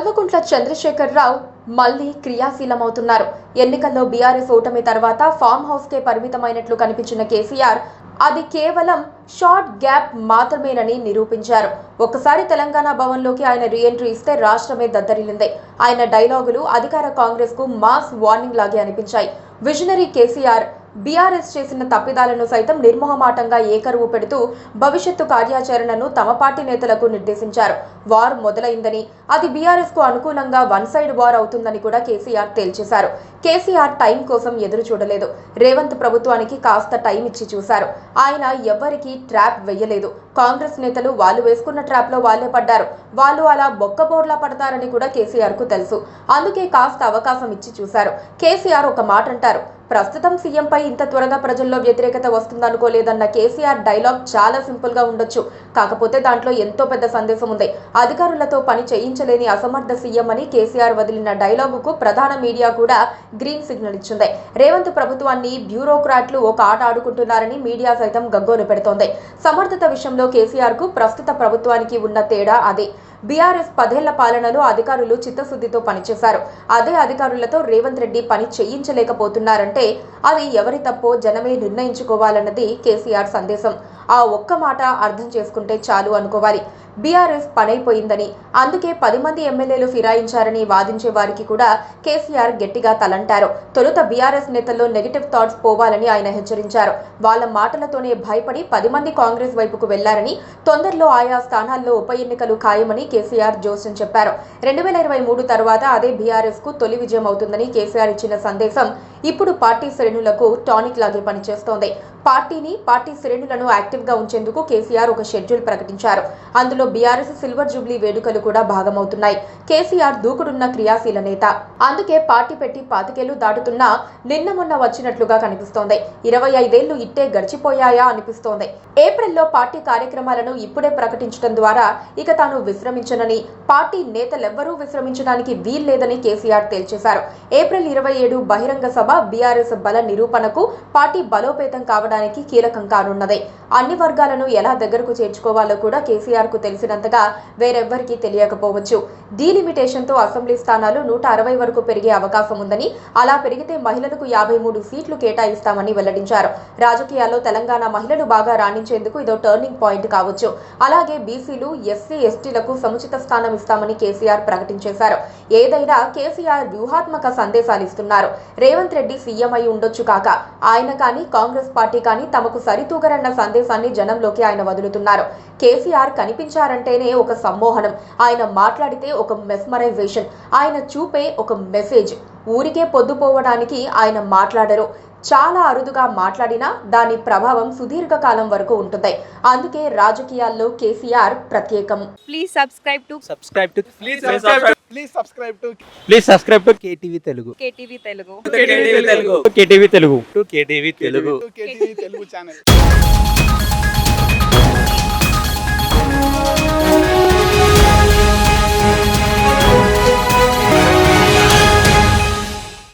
కల్వకుంట్ల చంద్రశేఖరరావు మళ్లీ క్రియాశీలమవుతున్నారు. ఎన్నికల్లో బీఆర్ఎస్ ఓటమి తర్వాత ఫామ్ హౌస్ కే పరిమితమైనట్లు కనిపించిన కేసీఆర్ అది కేవలం షార్ట్ గ్యాప్ మాత్రమేనని నిరూపించారు. ఒక్కసారి తెలంగాణ భవన్లోకి ఆయన రీఎంట్రీ ఇస్తే రాష్ట్రమే దద్దరిల్లింది. ఆయన డైలాగులు అధికార కాంగ్రెస్ కు మాస్ వార్నింగ్ లాగే అనిపించాయి. విజనరీ కేసీఆర్ బీఆర్ఎస్ చేసిన తప్పిదాలను సైతం నిర్మోహమాటంగా ఏకరువు పెడుతూ భవిష్యత్తు కార్యాచరణను తమ పార్టీ నేతలకు నిర్దేశించారు. వార్ మొదలైందని, అది బీఆర్ఎస్ కు అనుకూలంగా వన్ సైడ్ వార్ అవుతుందని కూడా కేసీఆర్ తేల్చేశారు. కేసీఆర్ టైం కోసం ఎదురు చూడలేదు. రేవంత్ ప్రభుత్వానికి కాస్త టైం ఇచ్చి చూశారు. ఆయన ఎవ్వరికీ ట్రాప్ వెయ్యలేదు. కాంగ్రెస్ నేతలు వాళ్ళు వేసుకున్న ట్రాప్ లో వాళ్లే పడ్డారు. వాళ్ళు అలా బొక్కబోర్లా పడతారని కూడా కేసీఆర్ కు తెలుసు. అందుకే కాస్త అవకాశం ఇచ్చి చూశారు. కేసీఆర్ ఒక మాట అంటారు, ప్రస్తుతం సీఎంపై ఇంత త్వరగా ప్రజల్లో వ్యతిరేకత వస్తుందనుకోలేదన్న కేసీఆర్ డైలాగ్ చాలా సింపుల్ గా ఉండొచ్చు. కాకపోతే దాంట్లో ఎంతో పెద్ద సందేశం ఉంది. అధికారులతో పని చేయించలేని అసమర్థ సీఎం అని కేసీఆర్ వదిలిన డైలాగుకు ప్రధాన మీడియా కూడా గ్రీన్ సిగ్నల్ ఇచ్చింది. రేవంత్ ప్రభుత్వాన్ని బ్యూరోక్రాట్లు ఒక ఆట ఆడుకుంటున్నారని మీడియా సైతం గగ్గోలు పెడుతోంది. సమర్థత విషయంలో కేసీఆర్ కు ప్రస్తుత ప్రభుత్వానికి ఉన్న తేడా అదే. బీఆర్ఎస్ 10 ఏళ్ల పాలనలో అధికారులు చిత్తశుద్ధితో పనిచేశారు. అదే అధికారులతో రేవంత్ రెడ్డి పని చేయించలేకపోతున్నారంటే అది ఎవరి తప్పో జనమే నిర్ణయించుకోవాలన్నది కేసీఆర్ సందేశం. ఆ ఒక్క మాట అర్థం చేసుకుంటే చాలు అనుకోవాలి. బీఆర్ఎస్ పనైపోయిందని, అందుకే 10 మంది ఎమ్మెల్యేలు ఫిరాయించారని వాదించే వారికి కూడా కేసీఆర్ గట్టిగా తలంటారు. తొలుత బీఆర్ఎస్ నేతల్లో నెగిటివ్ థాట్స్ పోవాలని ఆయన హెచ్చరించారు. వాళ్ళ మాటలతోనే భయపడి 10 మంది కాంగ్రెస్ వైపుకు వెళ్లారని, తొందరలో ఆయా స్థానాల్లో ఉప ఎన్నికలు ఖాయమని కేసీఆర్ జోస్యం చెప్పారు. 2023 తర్వాత అదే బీఆర్ఎస్ కు తొలి విజయం అవుతుందని కేసీఆర్ ఇచ్చిన సందేశం ఇప్పుడు పార్టీ శ్రేణులకు టానిక్ లాగే పనిచేస్తోంది. పార్టీ శ్రేణులను యాక్టివ్ గా ఉంచేందుకు కేసీఆర్ ఒక షెడ్యూల్ ప్రకటించారు. అందులో బీఆర్ఎస్ సిల్వర్ జూబ్లీ వేడుకలు కూడా భాగమవుతున్నాయి. కేసీఆర్ దూకుడున్న క్రియాశీల నేత. అందుకే పార్టీ పెట్టి 25 ఏళ్లు దాటుతున్నా నిన్న మొన్న వచ్చినట్లుగా కనిపిస్తోంది. 25 ఏళ్లు ఇట్టే గడిచిపోయాయా అనిపిస్తోంది. ఏప్రిల్లో పార్టీ కార్యక్రమాలను ఇప్పుడే ప్రకటించడం ద్వారా ఇక తాను విశ్రమించనని, పార్టీ నేతలెవ్వరూ విశ్రమించడానికి వీల్లేదని కేసీఆర్ తేల్చేశారు. ఏప్రిల్ 27 బహిరంగ సభ బీఆర్ఎస్ బల నిరూపణకు, పార్టీ బలోపేతం కావడానికి కీలకం కానున్నదే. అన్ని వర్గాలను ఎలా దగ్గరకు చేర్చుకోవాలో కూడా కేసీఆర్ కు తెలిసినంతగా వేరెవ్వరికీ తెలియకపోవచ్చు. డీలిమిటేషన్ తో అసెంబ్లీ స్థానాలు 160 వరకు పెరిగే అవకాశం ఉందని, అలా పెరిగితే మహిళలకు 53 సీట్లు కేటాయిస్తామని వెల్లడించారు. రాజకీయాల్లో తెలంగాణ మహిళలు బాగా రాణించేందుకు ఇదో టర్నింగ్ పాయింట్ కావచ్చు. అలాగే బీసీలు, ఎస్సీ, ఎస్టీలకు సముచిత స్థానం ఇస్తామని కేసీఆర్ ప్రకటించేశారు. ఏదైనా కేసీఆర్ వ్యూహాత్మక సందేశాలు ఇస్తున్నారు. రేవంత్ రెడ్డి సీఎం అయి ఉండొచ్చు కాక, ఆయన కానీ కాంగ్రెస్ పార్టీ కానీ తమకు సరితూగరన్న సందేశాన్ని జనంలోకి ఆయన వదులుతున్నారు. కేసీఆర్ కనిపించారంటేనే ఒక సమ్మోహనం, ఆయన మాట్లాడితే ఒక మెస్మరైజేషన్, ఆయన చూపే ఒక మెసేజ్. ఊరికే పొద్దుపోవడానికి ఆయన మాట్లాడరు. చాలా అరుదుగా మాట్లాడినా దాని ప్రభావం సుదీర్ఘకాలం వరకు ఉంటుంది. అందుకే రాజకీయాల్లో కేసీఆర్ ప్రత్యేకం. Please subscribe to KTV Telugu. KTV Telugu channel.